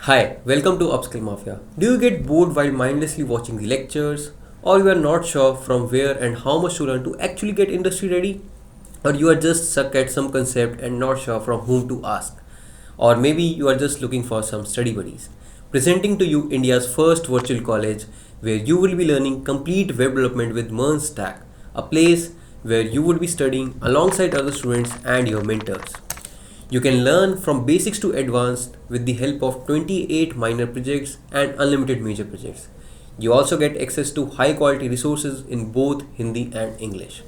Hi, welcome to Upskill Mafia. Do you get bored while mindlessly watching the lectures? Or you are not sure from where and how much to learn to actually get industry ready? Or you are just stuck at some concept and not sure from whom to ask? Or maybe you are just looking for some study buddies. Presenting to you India's first virtual college where you will be learning complete web development with MERN Stack, a place where you will be studying alongside other students and your mentors. You can learn from basics to advanced with the help of 28 minor projects and unlimited major projects. You also get access to high quality resources in both Hindi and English.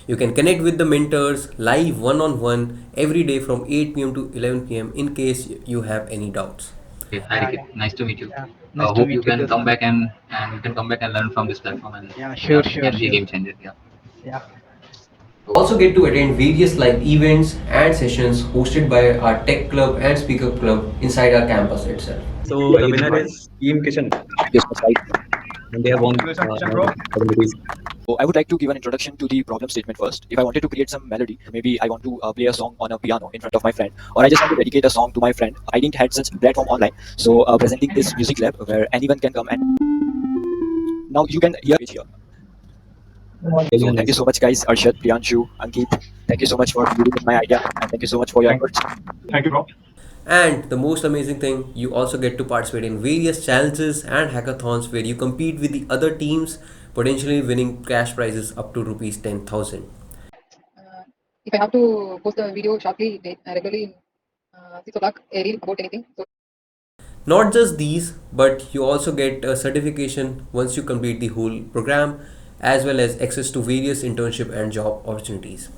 You can connect with the mentors live one on one every day from 8 p.m. to 11 p.m. in case you have any doubts. Okay, hi Yeah, Ricky. yeah, Nice to meet you. yeah. Nice to Hope you meet you can too, come sir. back and you can come back and learn from this platform and Yeah, sure, yeah, it sure, can be a sure. game changer. Yeah. Yeah. You also get to attend various live events and sessions hosted by our tech club and speaker club inside our campus itself. So the winner is Team Kitchen, right? And they have won Congratulations, all bro. the categories. So I would like to give an introduction to the problem statement first. If I wanted to create some melody, maybe I want to play a song on a piano in front of my friend, or I just want to dedicate a song to my friend. I didn't had such platform online, so presenting this music lab where anyone can come and now you can hear it here. Really So thank you nice. so much, guys. Arshad, Priyanshu, Ankit. Thank you so much for believing in my idea, and thank you so much for your Thank, efforts. thank you, bro. And the most amazing thing, you also get to participate in various challenges and hackathons where you compete with the other teams, potentially winning cash prizes up to rupees 10,000. uh, if I have to post the video shortly, regularly in 6 o'clock, a reel about anything. So Not just these, but you also get a certification once you complete the whole program, as well as access to various internship and job opportunities.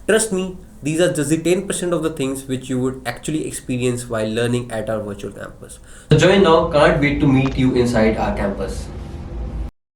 Trust me, these are just the 10% of the things which you would actually experience while learning at our virtual campus. So join now, can't wait to meet you inside our campus.